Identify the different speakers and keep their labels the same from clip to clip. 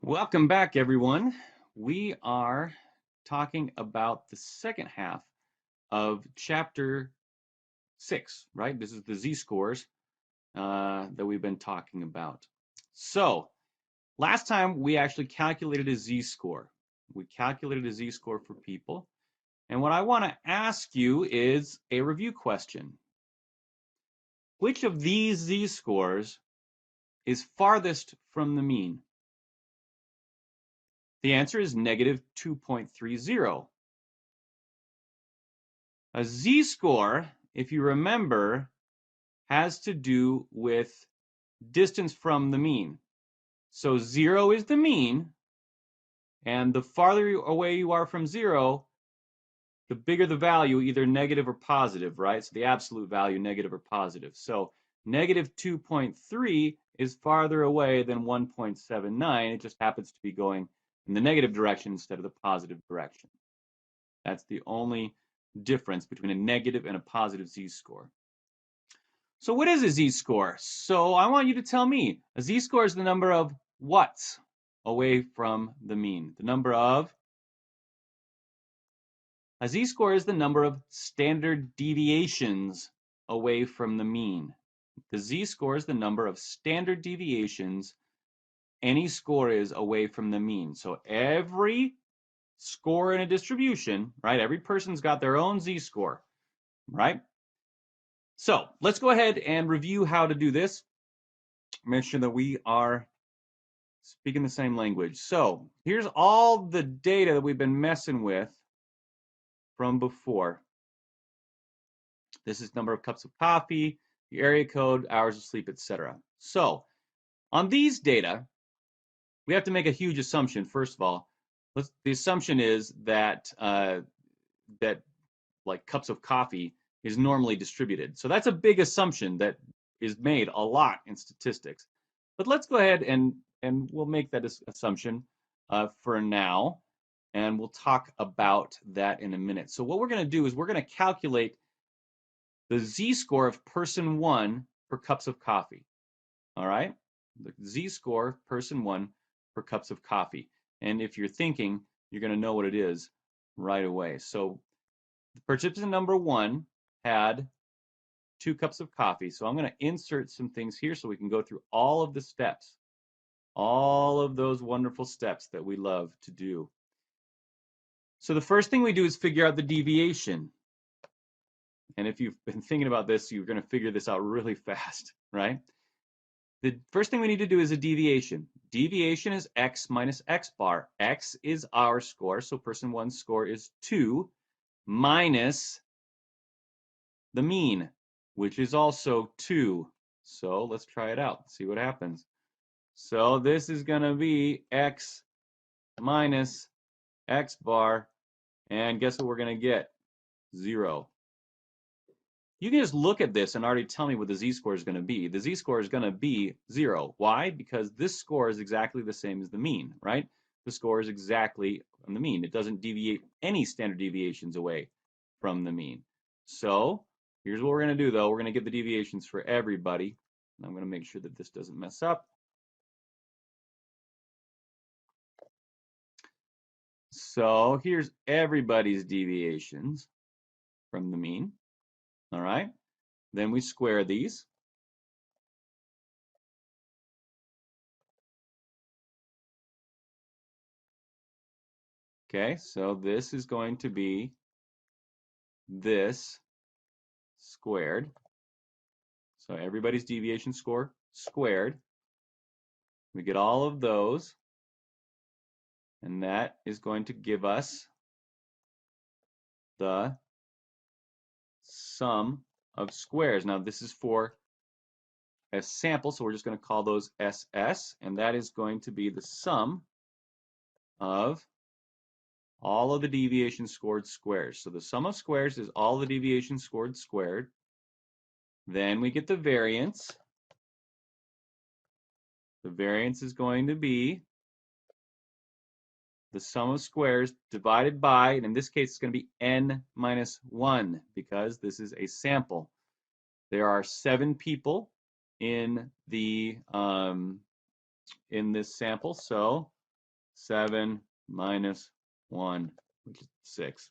Speaker 1: Welcome back, everyone. We are talking about the second half of chapter 6, right? This is the z-scores that we've been talking about. So, last time we actually calculated a z-score. We calculated a z-score for people. And what I want to ask you is a review question. Which of these z-scores is farthest from the mean? The answer is negative 2.30. A z-score, if you remember, has to do with distance from the mean. So 0 is the mean, and the farther away you are from 0, the bigger the value, either negative or positive, right? So the absolute value, negative or positive. So negative 2.3 is farther away than 1.79. It just happens to be going in the negative direction instead of the positive direction. That's the only difference between a negative and a positive z-score. So what is a z-score? So I want you to tell me. A z-score is the number of what away from the mean? The number of a z-score is the number of standard deviations away from the mean. The z-score is the number of standard deviations any score is away from the mean. So every score in a distribution, right? Every person's got their own z-score, right? So let's go ahead and review how to do this. Make sure that we are speaking the same language. So here's all the data that we've been messing with from before. This is number of cups of coffee, the area code, hours of sleep, etc. So on these data, we have to make a huge assumption. First of all, the assumption is that that like cups of coffee is normally distributed. So that's a big assumption that is made a lot in statistics. But let's go ahead and we'll make that assumption for now, and we'll talk about that in a minute. So what we're going to do is we're going to calculate the z-score of person 1 for cups of coffee. All right, the z-score of person 1 for cups of coffee. And if you're thinking, you're going to know what it is right away. So the participant number 1 had 2 cups of coffee. So I'm going to insert some things here so we can go through all of the steps, all of those wonderful steps that we love to do. So the first thing we do is figure out the deviation. And if you've been thinking about this, you're going to figure this out really fast, right? The first thing we need to do is a deviation. Deviation is x minus x bar. X is our score, so person 1's score is 2 minus the mean, which is also 2. So let's try it out, see what happens. So this is going to be x minus x bar, and guess what we're going to get? 0. You can just look at this and already tell me what the z-score is going to be. The z-score is going to be 0. Why? Because this score is exactly the same as the mean, right? The score is exactly on the mean. It doesn't deviate any standard deviations away from the mean. So here's what we're going to do, though. We're going to get the deviations for everybody. I'm going to make sure that this doesn't mess up. So here's everybody's deviations from the mean. All right. Then we square these. Okay, so this is going to be this squared. So everybody's deviation score squared. We get all of those, and that is going to give us the sum of squares. Now this is for a sample, so we're just going to call those SS, and that is going to be the sum of all of the deviation scored squares. So the sum of squares is all the deviation scored squared. Then we get the variance. The variance is going to be the sum of squares divided by, and in this case it's going to be n minus 1 because this is a sample. There are 7 people in the in this sample, so 7 minus 1, which is 6.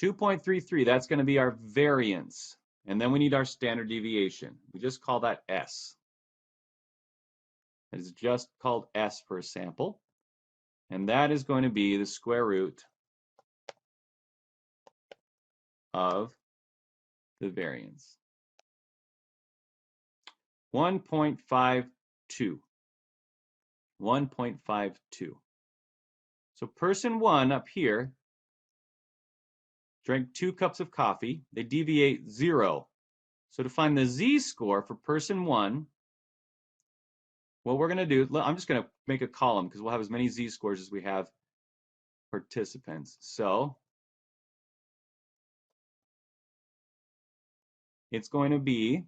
Speaker 1: 2.33, that's going to be our variance. And then we need our standard deviation. We just call that S. It's just called S for a sample. And that is going to be the square root of the variance. 1.52. 1.52. So person 1 up here drank 2 cups of coffee. They deviate 0. So to find the z-score for person 1, what we're going to do, I'm just going to make a column because we'll have as many z-scores as we have participants. So it's going to be,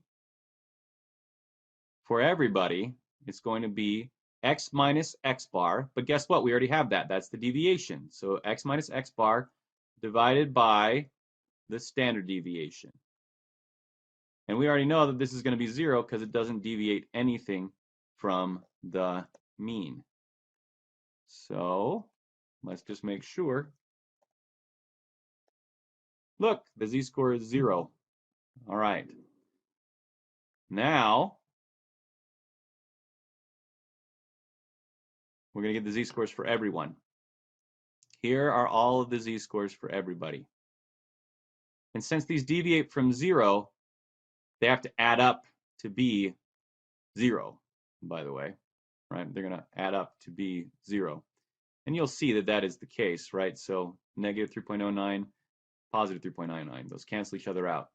Speaker 1: for everybody, it's going to be x minus x bar. But guess what? We already have that. That's the deviation. So x minus x bar divided by the standard deviation. And we already know that this is going to be 0 because it doesn't deviate anything from the mean. So let's just make sure. Look, the z-score is 0. All right. Now, we're going to get the z-scores for everyone. Here are all of the z-scores for everybody. And since these deviate from 0, they have to add up to be 0, by the way. Right? They're going to add up to be 0. And you'll see that that is the case, right? So negative 3.09, positive 3.99. Those cancel each other out.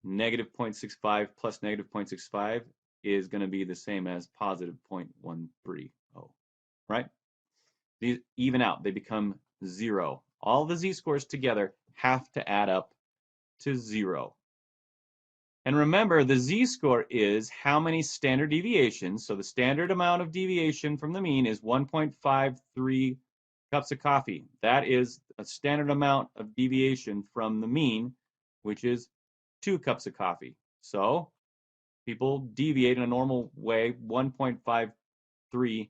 Speaker 1: Negative 0.65 plus negative 0.65 is going to be the same as positive 0.130, right? These even out. They become 0. All the z-scores together have to add up to 0. And remember, the z-score is how many standard deviations. So the standard amount of deviation from the mean is 1.53 cups of coffee. That is a standard amount of deviation from the mean, which is 2 cups of coffee. So people deviate in a normal way 1.53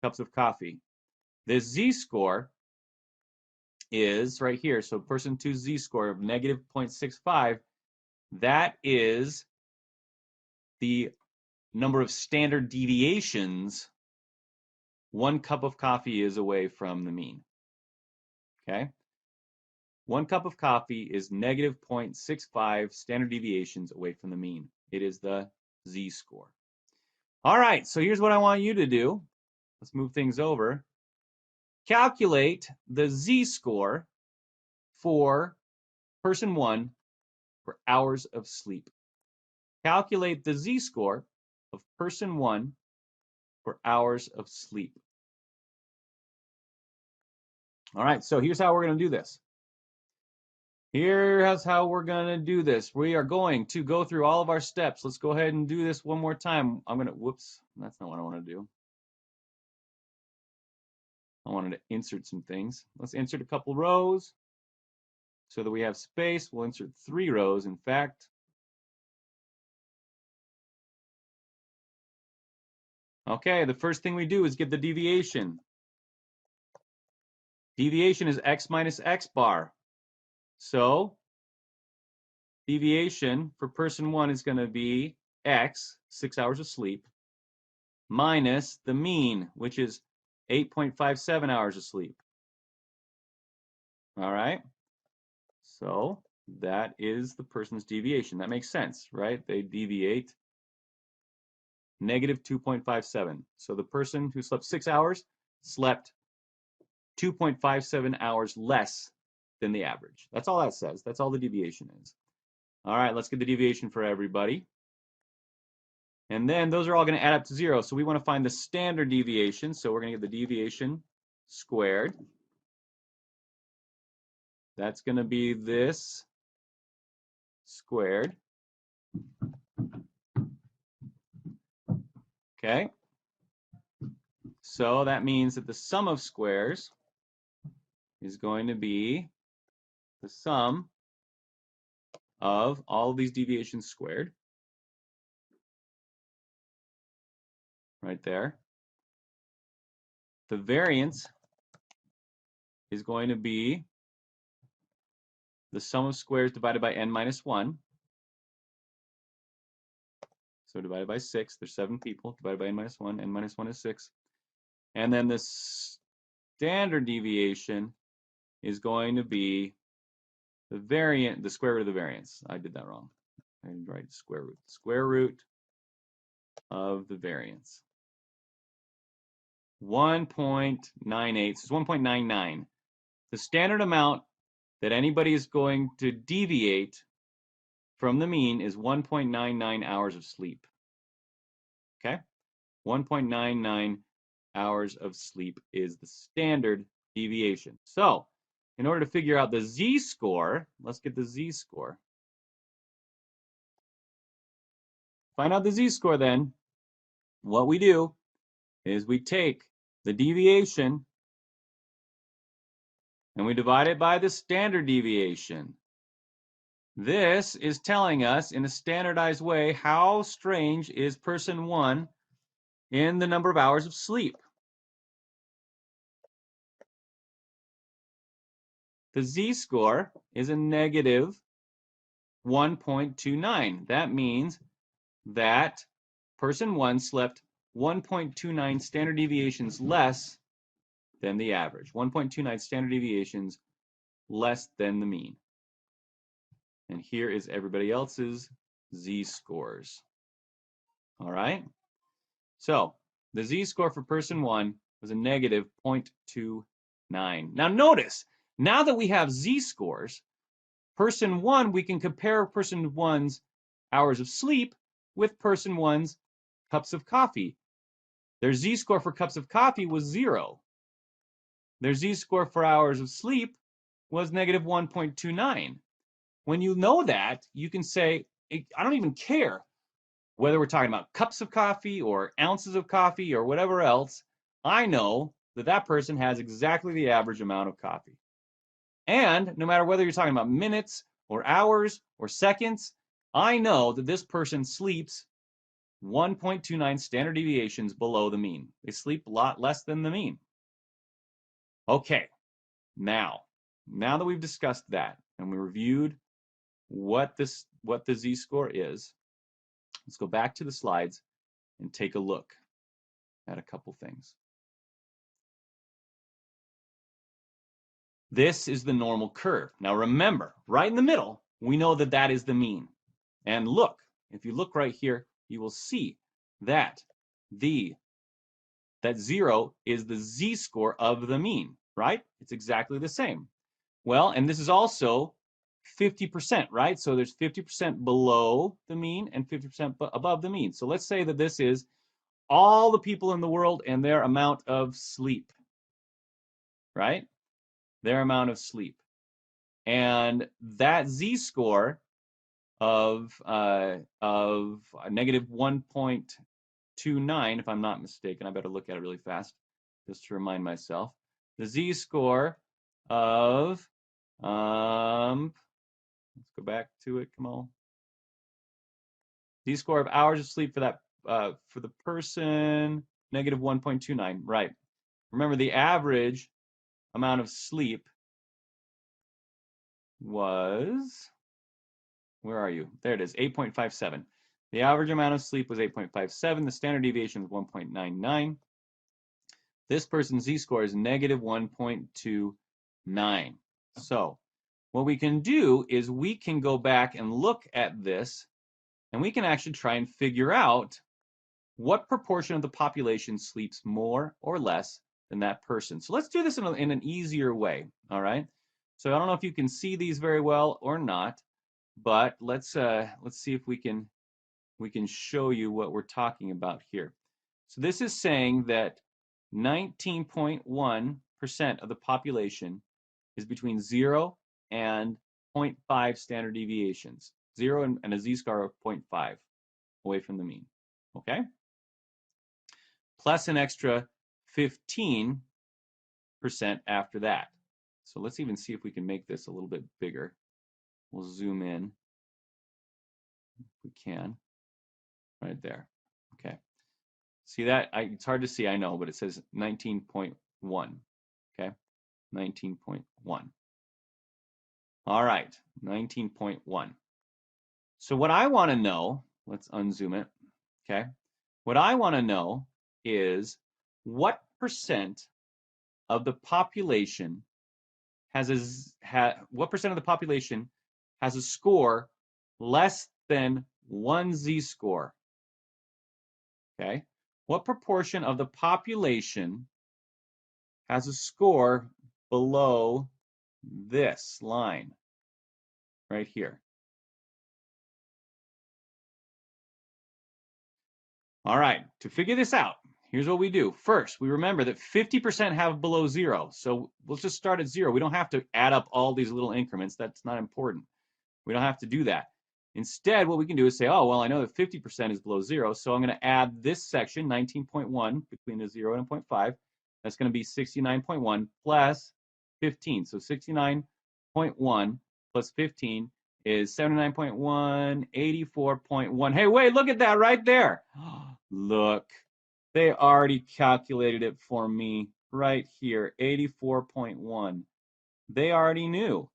Speaker 1: cups of coffee. This z-score is right here. So person 2's z-score of negative 0.65, that is the number of standard deviations 1 cup of coffee is away from the mean. Okay? 1 cup of coffee is negative 0.65 standard deviations away from the mean. It is the z-score. All right, so here's what I want you to do. Let's move things over. Calculate the z-score for person 1 for hours of sleep. Calculate the z-score of person 1 for hours of sleep. All right, so here's how we're going to do this. Here's how we're going to do this. We are going to go through all of our steps. Let's go ahead and do this one more time. I'm going to, whoops, that's not what I want to do. I wanted to insert some things. Let's insert a couple rows so that we have space. We'll insert 3 rows, in fact. Okay, the first thing we do is get the deviation. Deviation is x minus x bar. So deviation for person 1 is going to be x, 6 hours of sleep, minus the mean, which is 8.57 hours of sleep. All right? So that is the person's deviation. That makes sense, right? They deviate negative 2.57. So the person who slept 6 hours slept 2.57 hours less than the average. That's all that says. That's all the deviation is. All right, let's get the deviation for everybody. And then those are all going to add up to 0. So we want to find the standard deviation. So we're going to get the deviation squared. That's going to be this squared. Okay. So that means that the sum of squares is going to be the sum of all of these deviations squared. Right there. the variance is going to be the sum of squares divided by n minus 1. So divided by 6, there's 7 people, divided by n minus 1 is 6. And then the standard deviation is going to be the square root of the variance. I did that wrong. I didn't write square root. Square root of the variance. 1.98, so it's 1.99. The standard amount that anybody is going to deviate from the mean is 1.99 hours of sleep. Okay? 1.99 hours of sleep is the standard deviation. So, in order to figure out the z-score, let's get the z-score. Find out the z-score then. What we do is we take the deviation and we divide it by the standard deviation. This is telling us in a standardized way how strange is person 1 in the number of hours of sleep. The z-score is a negative 1.29. That means that person 1 slept 1.29 standard deviations less than the average. 1.29 standard deviations less than the mean. And here is everybody else's z-scores. All right? So the z-score for person 1 was a negative 0.29. Now notice, now that we have z-scores, person 1, we can compare person 1's hours of sleep with person 1's cups of coffee. Their z-score for cups of coffee was 0. Their z-score for hours of sleep was negative 1.29. When you know that, you can say, I don't even care whether we're talking about cups of coffee or ounces of coffee or whatever else. I know that that person has exactly the average amount of coffee. And no matter whether you're talking about minutes or hours or seconds, I know that this person sleeps 1.29 standard deviations below the mean. They sleep a lot less than the mean. Okay, now that we've discussed that and we reviewed what the z-score is, let's go back to the slides and take a look at a couple things. This is the normal curve. Now remember, right in the middle, we know that that is the mean. And look, if you look right here, you will see that that 0 is the z-score of the mean, right? It's exactly the same. Well, and this is also 50%, right? So there's 50% below the mean and 50% above the mean. So let's say that this is all the people in the world and their amount of sleep, right? Their amount of sleep. And that z-score of negative 1.29, if I'm not mistaken, I better look at it really fast just to remind myself. The z-score of, let's go back to it, come on. Z-score of hours of sleep for that for the person, negative 1.29, right. Remember, the average amount of sleep was, where are you? There it is, 8.57. The average amount of sleep was 8.57. The standard deviation was 1.99. This person's z-score is negative 1.29. So what we can do is we can go back and look at this, and we can actually try and figure out what proportion of the population sleeps more or less than that person. So let's do this in an easier way, all right? So I don't know if you can see these very well or not, but let's see if we can show you what we're talking about here. So this is saying that 19.1% of the population is between 0 and 0.5 standard deviations. 0 and a z-score of 0.5 away from the mean, okay? Plus an extra 15% after that. So let's even see if we can make this a little bit bigger. We'll zoom in if we can. Right there. Okay. See that? It's hard to see, I know, but it says 19.1. Okay, 19.1. All right, 19.1. So what I want to know, let's unzoom it. Okay, what I want to know is what percent of the population what percent of the population has a score less than 1 z-score? Okay, what proportion of the population has a score below this line right here? All right, to figure this out, here's what we do. First, we remember that 50% have below 0. So let's just start at 0. We don't have to add up all these little increments. That's not important. We don't have to do that. Instead, what we can do is say, oh, well, I know that 50% is below 0, so I'm going to add this section, 19.1, between a 0 and a 0.5. That's going to be 69.1 plus 15. So 69.1 plus 15 is 79.1, 84.1. Hey, wait, look at that right there. Look, they already calculated it for me right here, 84.1. They already knew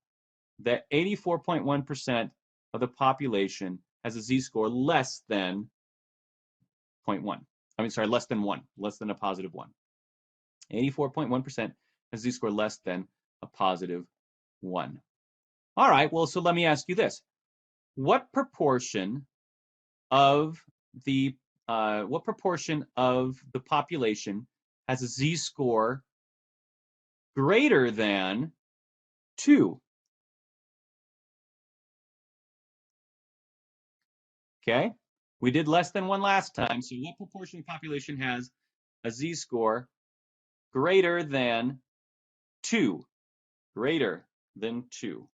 Speaker 1: that 84.1% of the population has a z-score less than 0.1. I mean, sorry, less than 1, less than a positive 1. 84.1% has a z-score less than a positive 1. All right, well, so let me ask you this. What proportion of the population has a z-score greater than 2? Okay, we did less than 1 last time, so what proportion of the population has a z-score greater than 2? Greater than 2.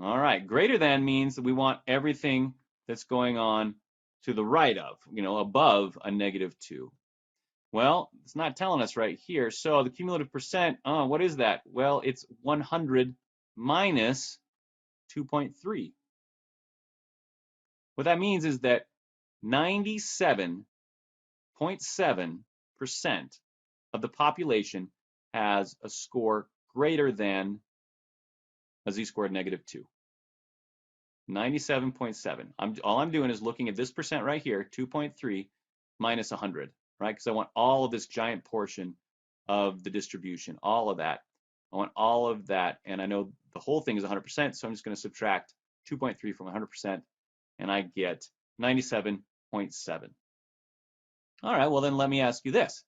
Speaker 1: All right, greater than means that we want everything that's going on to the right of, above a negative 2. Well, it's not telling us right here. So the cumulative percent, what is that? Well, it's 100 minus 2.3. What that means is that 97.7% of the population has a score greater than a z-score of negative 2. 97.7. All I'm doing is looking at this percent right here, 2.3 minus 100, right? Because I want all of this giant portion of the distribution, all of that. I want all of that, and I know the whole thing is 100%, so I'm just going to subtract 2.3 from 100%, and I get 97.7. All right, well then let me ask you this.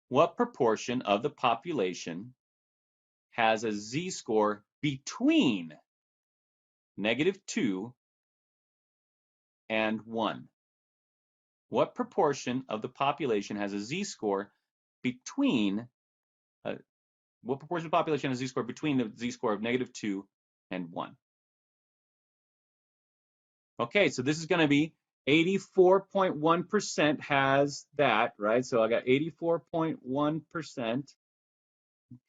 Speaker 1: What proportion of the population has a z-score between negative 2 and 1? What proportion of the population has a z-score between what proportion of the population has a z-score between the z-score of negative 2 and 1? Okay, so this is going to be 84.1% has that, right? So I got 84.1%,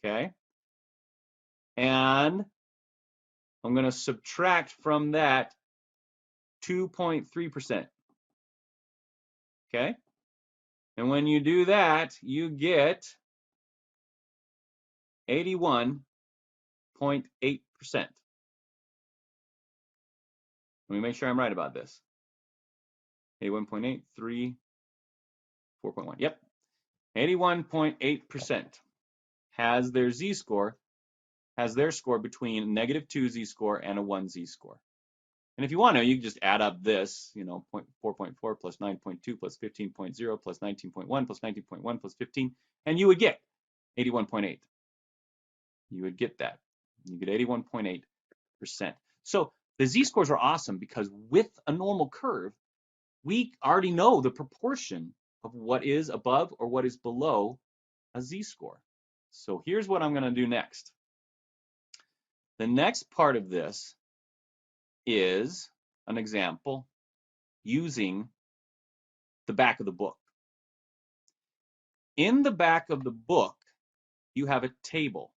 Speaker 1: okay? And I'm going to subtract from that 2.3%, okay? And when you do that, you get 81.8%. Let me make sure I'm right about this. 81.8, 3, 4.1. Yep. 81.8% has their z-score, has their score between negative 2 z-score and a 1 z-score. And if you want to, you can just add up this, 4.4 plus 9.2 plus 15.0 plus 19.1 plus 19.1 plus 15, and you would get 81.8. You would get that. You get 81.8%. So the z-scores are awesome because with a normal curve, we already know the proportion of what is above or what is below a z-score. So here's what I'm going to do next. The next part of this is an example using the back of the book. In the back of the book, you have a table.